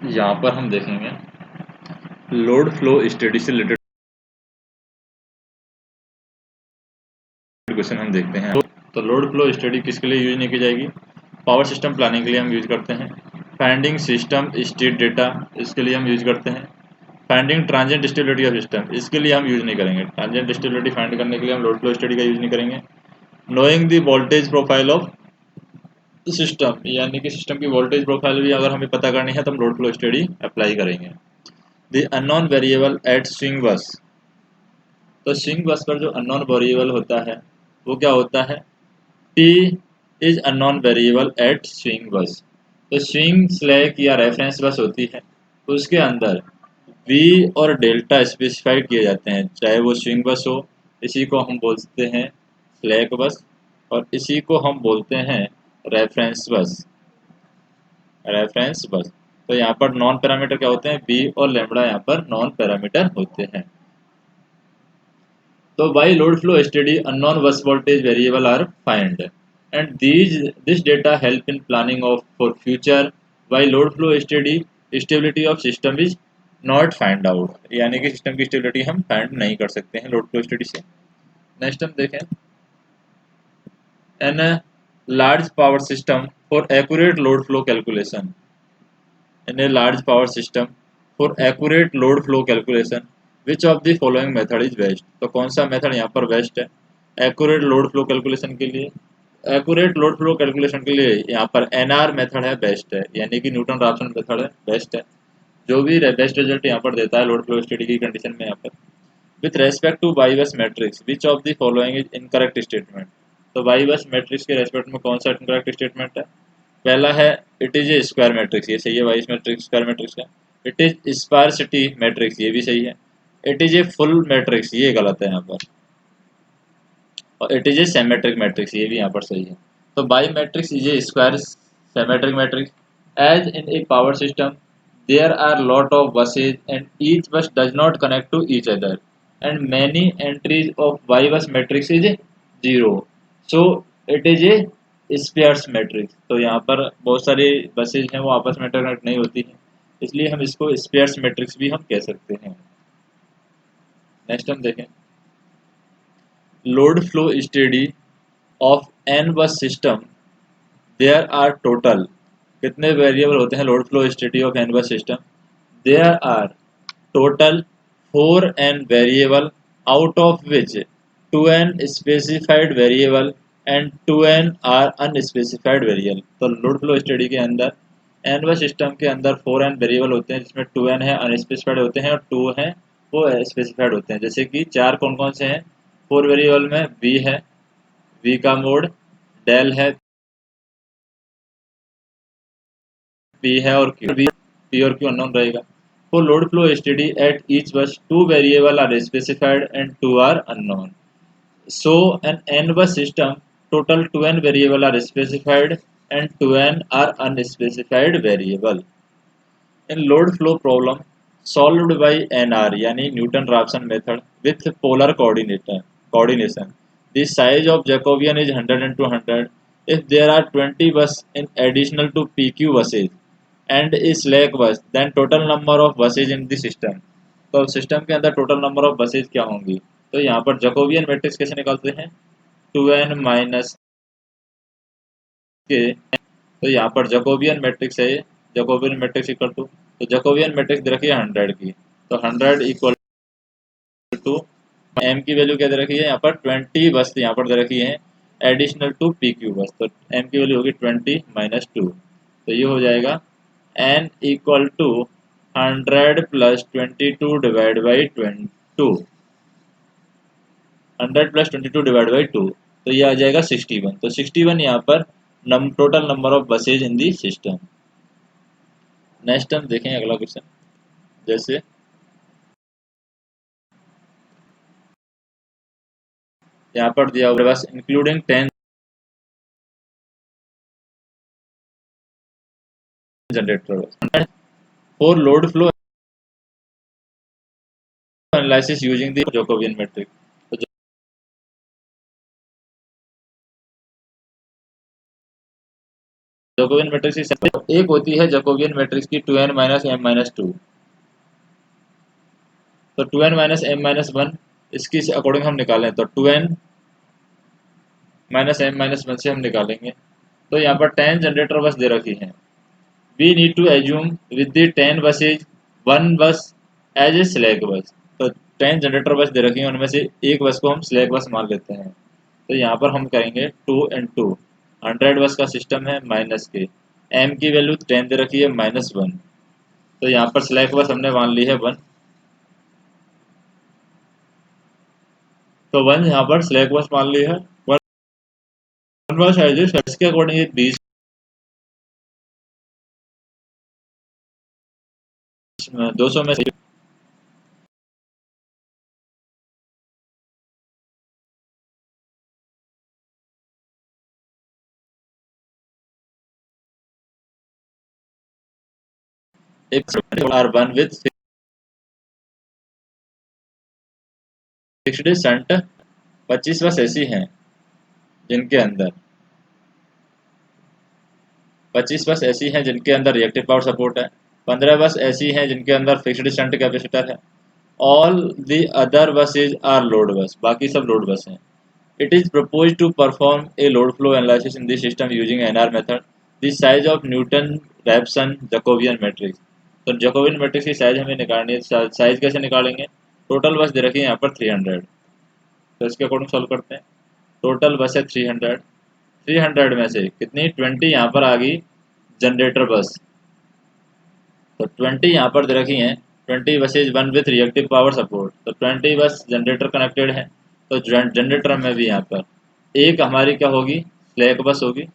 यहाँ पर हम देखेंगे लोड फ्लो स्टडी से रिलेटेड क्वेश्चन हम देखते हैं। तो लोड फ्लो स्टडी किसके लिए यूज नहीं की जाएगी? पावर सिस्टम प्लानिंग के लिए हम यूज करते हैं। फाइंडिंग सिस्टम स्टेट डेटा, इसके लिए हम यूज करते हैं। Finding transient stability of system, इसके लिए हम यूज नहीं करेंगे। ट्रांजिएंट स्टेबिलिटी फाइंड करने के लिए हम लोड फ्लो स्टडी का यूज नहीं करेंगे। Knowing the voltage profile of system, यानी कि सिस्टम की वोल्टेज प्रोफाइल भी अगर हमें पता करनी है तो हम लोड फ्लो स्टडी अप्लाई करेंगे। The unknown variable eight swing बस, तो स्विंग बस पर जो अननोन वेरिएबल होता है वो क्या होता है? P is unknown variable eight swing बस। तो स्विंग स्लैक या रेफरेंस बस होती है, उसके अंदर V और डेल्टा स्पेसिफाइड किए जाते हैं, चाहे वो स्विंग बस हो, इसी को हम बोलते हैं स्लैक बस, और इसी को हम बोलते हैं रेफरेंस बस। रेफरेंस बस, तो यहाँ पर नॉन पैरामीटर क्या होते हैं? बी और लेमड़ा यहाँ पर नॉन पैरामीटर होते हैं। तो by load flow study unknown bus voltage variable are find and this data help in planning of for future. By load flow study stability of system is not find out, यानी कि system की stability हम find नहीं कर सकते हैं load flow study से। Next हम देखें an large power system for accurate load flow calculation. in a large power system for accurate load flow calculation which of the following method is best? तो कौन सा मेथड यहाँ पर best है accurate load flow calculation के लिए? Accurate load flow calculation के लिए यहाँ पर एनआर मेथड है बेस्ट है, यानी कि न्यूटन राफसन मेथड है बेस्ट है, जो भी बेस्ट रिजल्ट यहाँ पर देता है लोड फ्लो स्टडी की कंडीशन में। यहाँ पर with respect to Y bus matrix which of the following is incorrect statement, तो बाई बस मैट्रिक्स के रेस्पेक्ट में कौन सा इनकरेक्ट स्टेटमेंट है? पहला है it is a square matrix, ये सही है, वाइस मैट्रिक्स स्क्वायर मैट्रिक्स का। इट इज स्पारसिटी मैट्रिक्स, ये भी सही है। It is a full matrix, ये गलत है यहाँ पर। और it is a symmetric matrix, ये भी यहाँ पर सही है। तो Y matrix is a square symmetric matrix. As in a power system there are lot of buses and each bus does not connect to each other and many entries of Y bus matrix is zero, so it is a sparse matrix. तो यहाँ पर बहुत सारी buses हैं वो आपस में interconnect नहीं होती हैं, इसलिए हम इसको स्पेयर्स मैट्रिक्स भी हम कह सकते हैं। नेक्स्ट हम देखें load flow study of N bus system there are total, कितने वेरिएबल होते हैं load flow study of N bus system? There are total 4n variable out of which 2n specified variable and 2n are unspecified variable. तो load flow study के अंदर N bus system के अंदर 4n variable होते हैं, जिसमें 2n है unspecified होते हैं और 2 हैं वो स्पेसिफाइड होते हैं। जैसे कि चार कौन कौन से हैं? 4 वेरिएबल में v है, v का मोड, डेल है, p है और q, p और q अननोन रहेगा। For load flow study at each bus, two variables are specified and two are unknown. So an n bus system total 2n variables are specified and 2n are unspecified variable. In load flow problem solved by NR यानी Newton Raphson method with polar coordination, the size of Jacobian is 100 and 200 if there are 20 bus in additional to PQ buses and a slack bus, then total number of buses in the system। तो system के अंदर total number of buses क्या होंगी? तो यहाँ पर Jacobian matrix कैसे निकालते हैं? 2n माइनस के, तो यहाँ पर जकोबियन मैट्रिक्स है, जकोबियन मैट्रिक्स इक्वल टू, तो जकोबियन मैट्रिक्स दे रखी है 100 की, तो 100 इक्वल टू एम की वैल्यू क्या दे रखी है? यहाँ पर 20 बस यहाँ पर दे रखी है एडिशनल टू पी क्यू बस, तो एम की वैल्यू होगी 20 माइनस 2, तो ये हो जाएगा n equal to 100 plus 22 divide by 2, 100 plus 22 divide by 2, तो ये आ जाएगा 61। तो 61 यहाँ पर total number of buses in the system. Next हम देखें अगला क्वेश्चन, जैसे यहाँ पर दिया हुआ bus including 10 generator for load flow analysis using the Jacobian matrix. तो जैकोबियन मैट्रिक्स की एक होती है जैकोबियन मैट्रिक्स की 2n माइनस m माइनस 2। तो 2n माइनस m माइनस 1 इसकी अकॉर्डिंग हम निकालें तो 2n माइनस m माइनस 1 से हम निकालेंगे। तो यहाँ पर 10 जनरेटर बस दे रखी है। We need to assume with the 10 buses 1 bus as a slack बस। तो 10 जनरेटर बस दे रखी है, उनमें से एक बस को हम स्लैक बस मान लेते हैं। तो यहाँ पर हम करेंगे 2 and 2, 100 बस का सिस्टम है माइनस के, m की वैल्यू 10 दे रखी है माइनस 1। तो यहाँ पर स्लैक बस हमने मान ली है 1। तो 1 यहाँ पर स्लैक बस मान ली है। 1 बस एज के अकॉर्डिंग 20 200 में से एक are one with fixed shunt. 25 bus ऐसी हैं जिनके अंदर 25 बस ऐसी हैं जिनके अंदर रिएक्टिव पावर सपोर्ट है। 15 बस ऐसी हैं जिनके अंदर फिक्स्ड शंट कैपेसिटर है। All the other buses are load bus, बाकी सब लोड बस हैं। It is propose to perform a load flow analysis in this system using NR method. The size of Newton Raphson Jacobian matrix. तो Jacobian matrix की size हमें निकालनी है। Size कैसे निकालेंगे? टोटल बस दे रखी है यहाँ पर 300। तो इसके अकॉर्डिंग सॉल्व करते हैं। टोटल बस है 300। 300 में से कितनी 20 यहाँ पर आ गई जनरेटर बस। तो 20 यहाँ पर दे रखी हैं। 20 buses 1 with reactive power support. तो 20 बस जनरेटर कनेक्टेड है। तो जनरेटर में भी यहाँ पर एक हमारी क्या होगी, स्लैक बस होगी,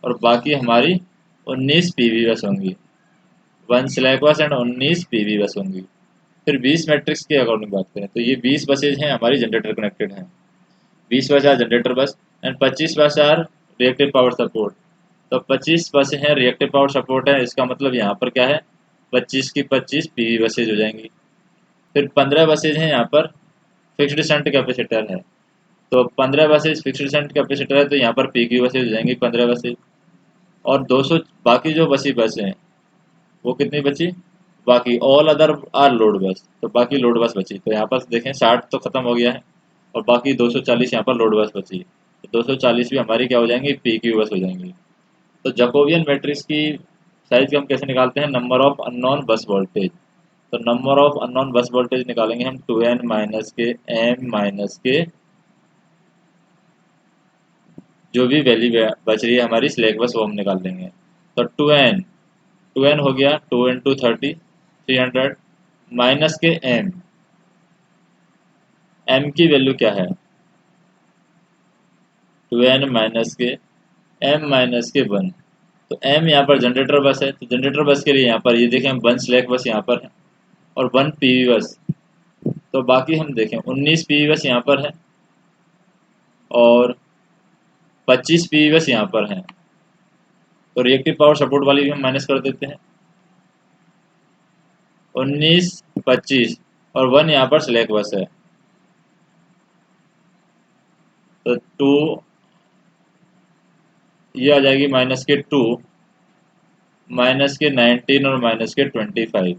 और बाकी हमारी 19 पीवी बस होंगी। 1 स्लैक बस एंड 19 पीवी बस होंगी। फिर 20 मैट्रिक्स के अकॉर्डिंग बात करें तो ये 20 बसेज हैं हमारी जनरेटर कनेक्टेड हैं। 20 बस आर जनरेटर बस एंड 25 बस आर रिएक्टिव पावर सपोर्ट। तो 25 बस हैं रिएक्टिव पावर सपोर्ट है, इसका मतलब यहाँ पर क्या है, 25 की 25 पीवी बसेज हो जाएंगी। फिर 15 बसेज हैं यहाँ पर फिक्स्ड शंट कैपेसिटर है। तो 15 बसेज फिक्स्ड शंट कैपेसिटर है, तो यहाँ पर पी की बसेज हो जाएंगी 15 बसेज। और 200 बाकी जो बसी बस हैं वो कितनी बची, बाकी ऑल अदर आर लोड बस। तो बाकी लोड बस बची। तो यहाँ पर देखें 60 तो खत्म हो गया है और बाकी 240 यहाँ पर लोड बस बची। तो 240 भी हमारी क्या हो जाएंगी, पी क्यू बस हो जाएंगी। तो जैकोबियन मैट्रिक्स की साइज हम कैसे निकालते हैं, number of unknown bus voltage. तो number of unknown bus voltage निकालेंगे हम 2n माइनस के m माइनस के जो भी वैल्यू बच रही है हमारी स्लैक बस वो हम निकाल देंगे। तो 2n हो गया 2 इंटू 30 300 माइनस के m की वैल्यू क्या है 2n माइनस के m माइनस के 1। तो m यहाँ पर जनरेटर बस है, तो जनरेटर बस के लिए यहाँ पर ये देखें 1 स्लैक बस यहाँ पर है और 1 पीवी बस। तो बाकी हम देखें 19 पीवी बस यहाँ पर है और 25 पीवी बस यहाँ पर है। तो रिएक्टिव पावर सपोर्ट वाली भी हम माइनस कर देते हैं। 19 25 और 1 यहाँ पर स्लैक बस है। तो 2 ये आ जाएगी माइनस के 2 माइनस के 19 और माइनस के 25।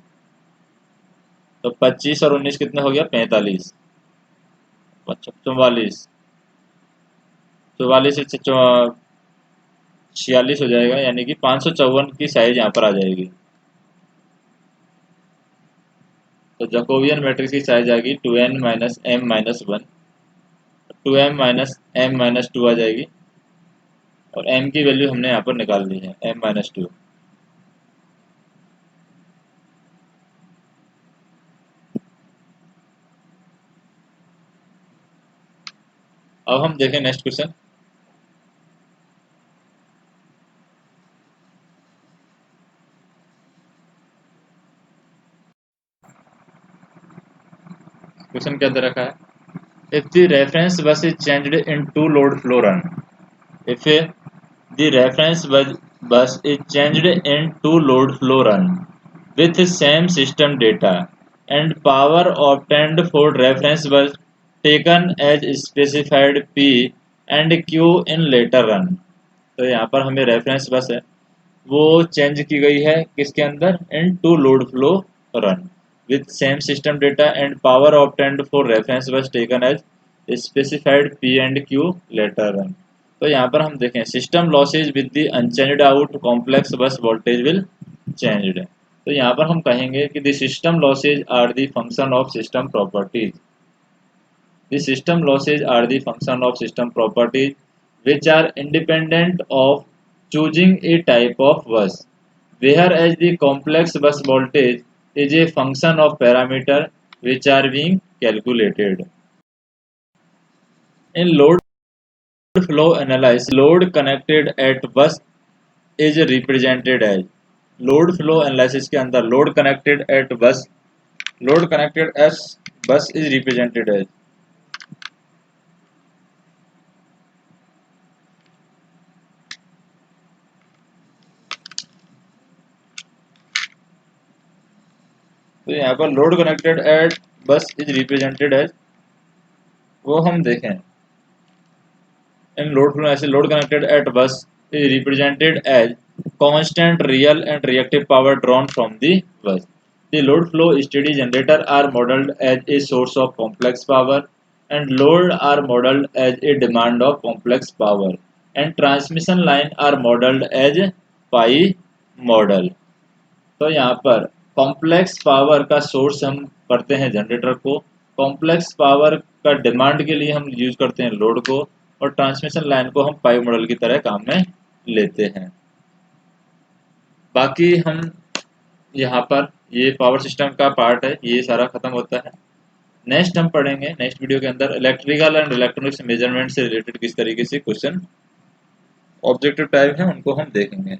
तो 25 और 19 कितना हो गया 45, 44, 44 से 46 हो जाएगा, यानी कि 554 की साइज यहाँ पर आ जाएगी। तो जैकोबियन मैट्रिक्स की साइज आएगी 2n minus m minus 1, 2m minus m minus 2 आ जाएगी और m की वैल्यू हमने यहाँ पर निकाल ली है m माइनस 2। अब हम देखें नेक्स्ट क्वेश्चन। क्वेश्चन क्या दे रखा है, if the reference bus is changed in to load flow run, if the reference bus is changed in two load flow run with same system data and power obtained for reference bus taken as specified P and Q in later run, तो यहाँ पर हमें reference बस है वो change की गई है किसके अंदर, in to load flow run with same system data and power obtained for reference bus taken as specified P and Q letter run. तो यहाँ पर हम देखें system losses with the unchanged out complex bus voltage will changed. तो यहाँ पर हम कहेंगे कि the system losses are the function of system properties. The system losses are the function of system properties which are independent of choosing a type of bus, whereas the complex bus voltage is a function of parameter which are being calculated. In load flow analysis, load connected at bus is represented as load flow analysis के अंदर load connected as bus is represented as तो यहाँ पर load connected at bus is represented as वो हम देखें in load flow ऐसे load connected at bus is represented as constant real and reactive power drawn from the bus. The load flow study generator are modelled as a source of complex power and load are modelled as a demand of complex power and transmission line are modelled as pi model. तो यहाँ पर complex power का source हम करते हैं generator को, complex power का demand के लिए हम यूज करते हैं लोड को, और ट्रांसमिशन लाइन को हम पाई मॉडल की तरह काम में लेते हैं। बाकी हम यहाँ पर ये पावर सिस्टम का पार्ट है ये सारा खत्म होता है। नेक्स्ट हम पढ़ेंगे नेक्स्ट वीडियो के अंदर इलेक्ट्रिकल एंड इलेक्ट्रॉनिक्स मेजरमेंट से रिलेटेड किस तरीके से क्वेश्चन ऑब्जेक्टिव टाइप है उनको हम देखेंगे।